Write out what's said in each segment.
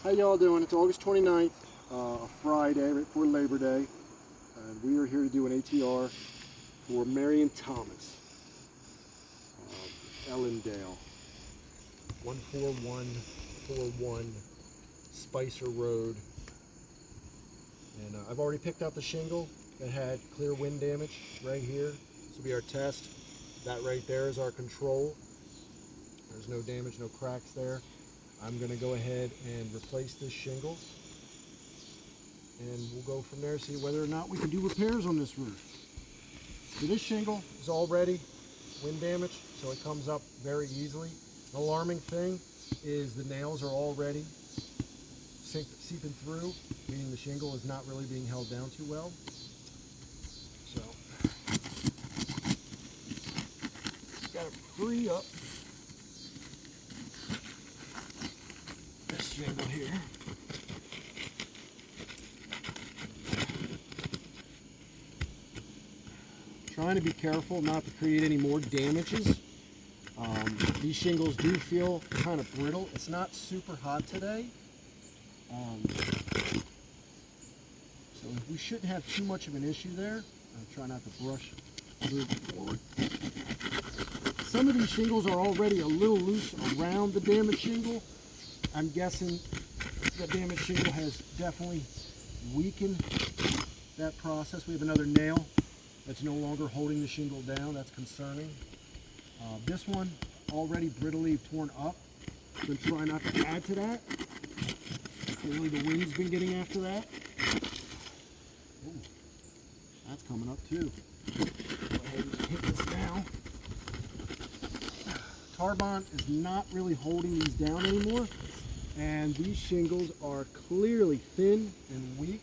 How y'all doing? It's August 29th, a Friday, right before Labor Day, and we are here to do an ATR for Marion Thomas, Ellendale, 14141 Spicer Road. And I've already picked out the shingle that had clear wind damage right here. This will be our test. That right there is our control. There's no damage, no cracks there. I'm going to go ahead and replace this shingle, and we'll go from there, see whether or not we can do repairs on this roof. So this shingle is already wind damaged, so it comes up very easily. The alarming thing is the nails are already seeping through, meaning the shingle is not really being held down too well. So, got to free up this shingle here. Trying to be careful not to create any more damages. These shingles do feel kind of brittle. It's not super hot today. So we shouldn't have too much of an issue there. I'll try not to brush moving forward. Some of these shingles are already a little loose around the damaged shingle. I'm guessing the damaged shingle has definitely weakened that process. We have another nail that's no longer holding the shingle down. That's concerning. This one already brittly torn up. I'm going to try not to add to that. Clearly the wind's been getting after that. Ooh, that's coming up too. Go ahead and hit this now. Tarbond is not really holding these down anymore, and these shingles are clearly thin and weak.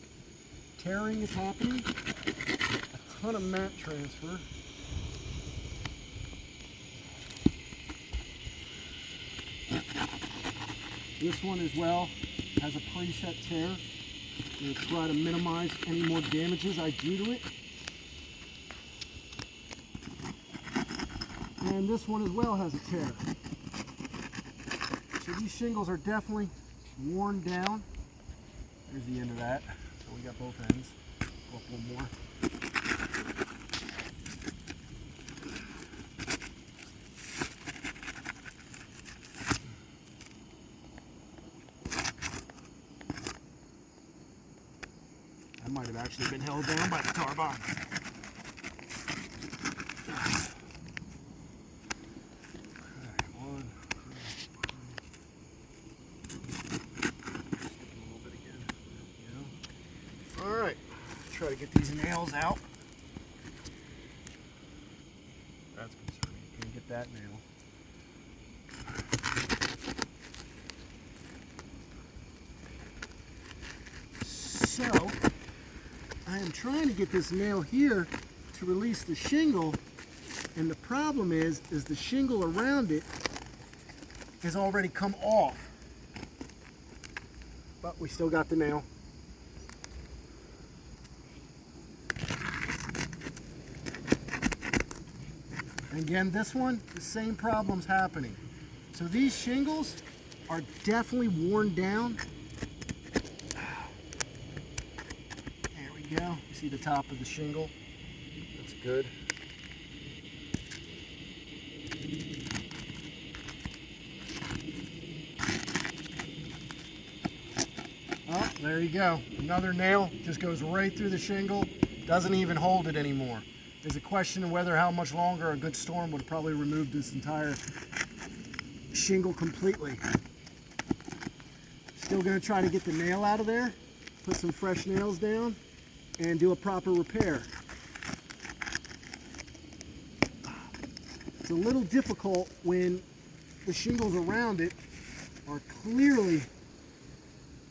Tearing is happening. A ton of mat transfer. This one as well has a preset tear. I'm going to try to minimize any more damages I do to it. And this one as well has a tear. So these shingles are definitely worn down. There's the end of that. So we got both ends. Go up a little more. That might have actually been held down by the Tarbond. Alright, try to get these nails out. That's concerning. Can't get that nail. So, I am trying to get this nail here to release the shingle, and the problem is the shingle around it has already come off. But we still got the nail. Again, this one, the same problem's happening. So these shingles are definitely worn down. There we go. You see the top of the shingle? That's good. Oh, there you go. Another nail just goes right through the shingle. Doesn't even hold it anymore. There's a question of whether how much longer a good storm would probably remove this entire shingle completely. Still going to try to get the nail out of there, put some fresh nails down, and do a proper repair. It's a little difficult when the shingles around it are clearly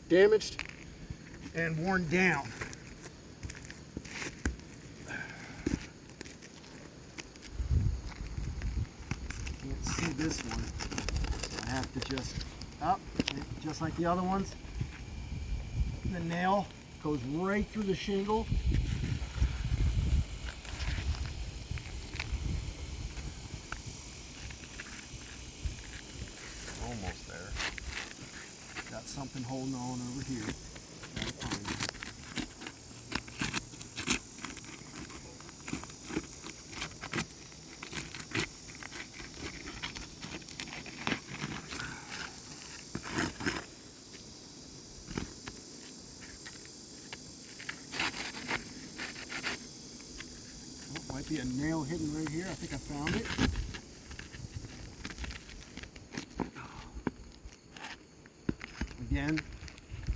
damaged and worn down. Can't see this one, so I have to just like the other ones. The nail goes right through the shingle. Almost there. Got something holding on over here. Gotta find it. Oh, might be a nail hidden right here. I think I found it. Again,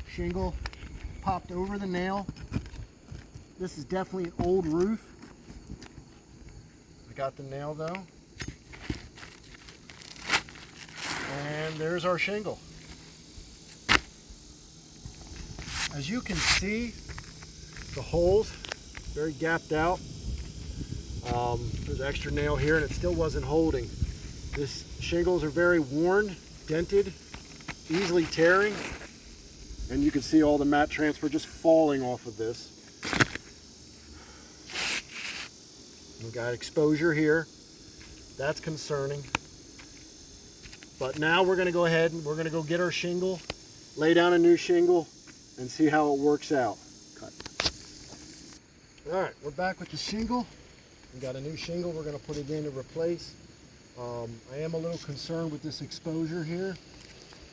shingle popped over the nail. This is definitely an old roof. I got the nail though. And there's our shingle. As you can see, the holes very gapped out. There's an extra nail here and it still wasn't holding. These shingles are very worn, dented, easily tearing, and you can see all the mat transfer just falling off of this. We've got exposure here. That's concerning. But now we're going to go ahead and we're going to go get our shingle, lay down a new shingle, and see how it works out. Cut. All right, we're back with the shingle. We got a new shingle. We're going to put it in to replace. I am a little concerned with this exposure here,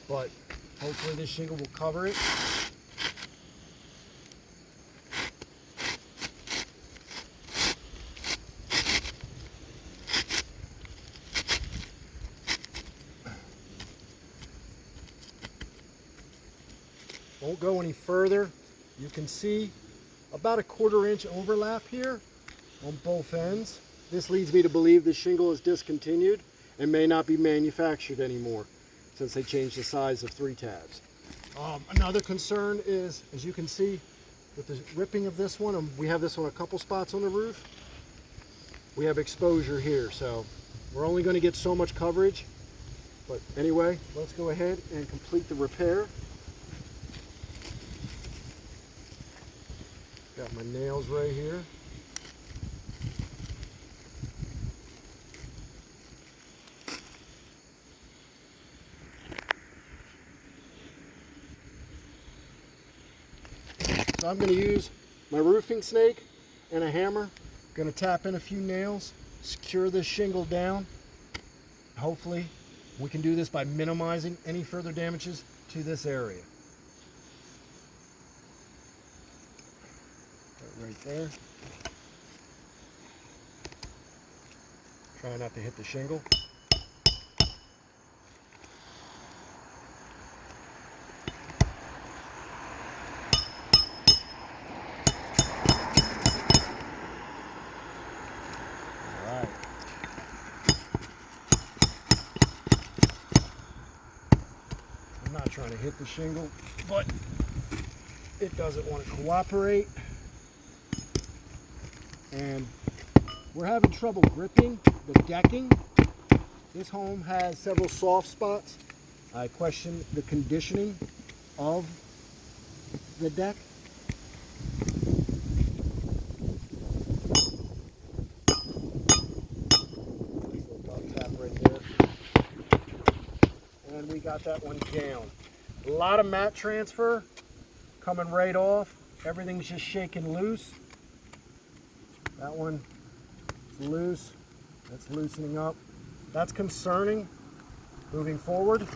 but hopefully this shingle will cover it. Won't go any further. You can see about a 1/4 inch overlap here on both ends. This leads me to believe the shingle is discontinued and may not be manufactured anymore since they changed the size of 3 tabs. Another concern is, as you can see, with the ripping of this one, and we have this on a couple spots on the roof, we have exposure here, so we're only going to get so much coverage. But anyway, let's go ahead and complete the repair. Got my nails right here. So I'm going to use my roofing snake and a hammer. I'm going to tap in a few nails, secure this shingle down. Hopefully we can do this by minimizing any further damages to this area. Right there. Try not to hit the shingle. All right. I'm not trying to hit the shingle, but it doesn't want to cooperate. And we're having trouble gripping the decking. This home has several soft spots. I question the conditioning of the deck. Nice little dog tap right there. And we got that one down. A lot of mat transfer coming right off. Everything's just shaking loose. That one is loose. That's loosening up. That's concerning moving forward. Nail's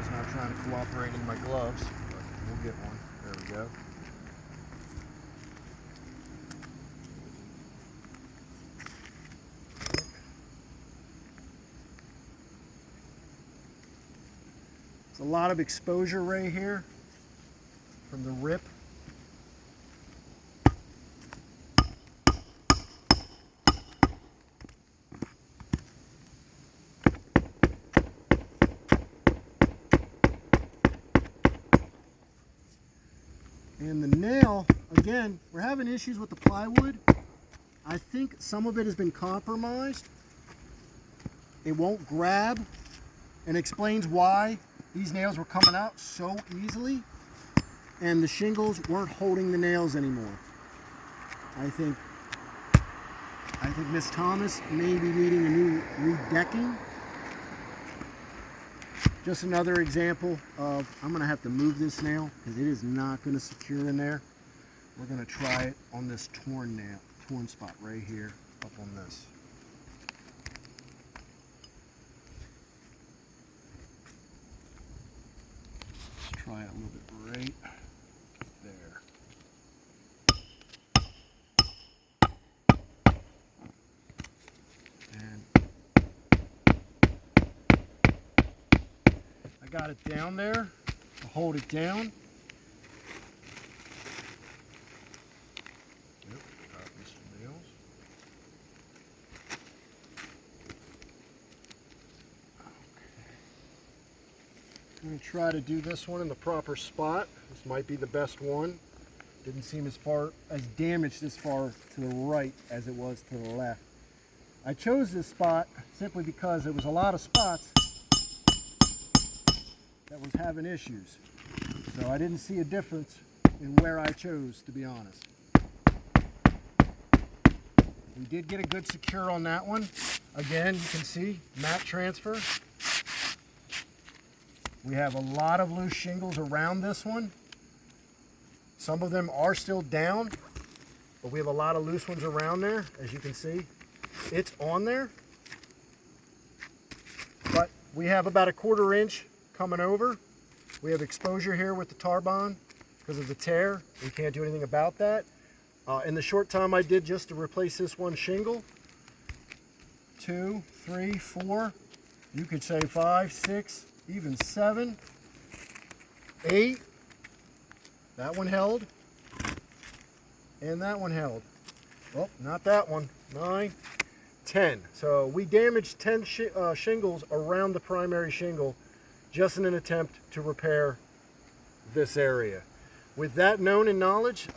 not trying to cooperate in my gloves, but we'll get one. There we go. A lot of exposure right here from the rip. And the nail, again, we're having issues with the plywood. I think some of it has been compromised. It won't grab, and explains why these nails were coming out so easily and the shingles weren't holding the nails anymore. I think I think Miss Thomas may be needing a new decking. Just another example of, I'm going to have to move this nail because it is not going to secure in there. We're going to try it on this torn spot right here, up on this. Let's try it a little bit right there. And I got it down there to hold it down. I'm going to try to do this one in the proper spot. This might be the best one. Didn't seem as damaged this far to the right as it was to the left. I chose this spot simply because there was a lot of spots that was having issues. So I didn't see a difference in where I chose, to be honest. We did get a good secure on that one. Again, you can see mat transfer. We have a lot of loose shingles around this one. Some of them are still down, but we have a lot of loose ones around there. As you can see, it's on there. But we have about a 1/4 inch coming over. We have exposure here with the Tarbond because of the tear. We can't do anything about that. In the short time I did just to replace this one shingle, 2, 3, 4, you could say 5, 6, even 7, 8, that one held, and that one held. Oh, not that one, 9, 10. So we damaged 10 shingles around the primary shingle just in an attempt to repair this area. With that known and knowledge,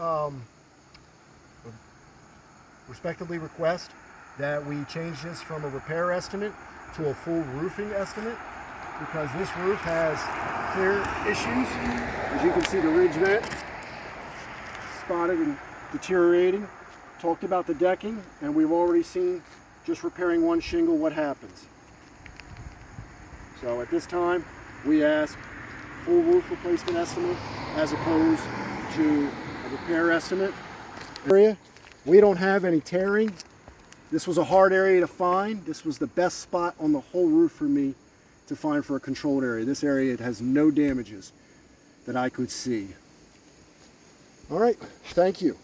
respectively request that we change this from a repair estimate to a full roofing estimate, because this roof has clear issues. As you can see, the ridge vent spotted and deteriorating. Talked about the decking, and we've already seen just repairing one shingle what happens. So at this time, we ask full roof replacement estimate as opposed to a repair estimate. We don't have any tearing. This was a hard area to find. This was the best spot on the whole roof for me to find for a controlled area. This area, it has no damages that I could see. All right, thank you.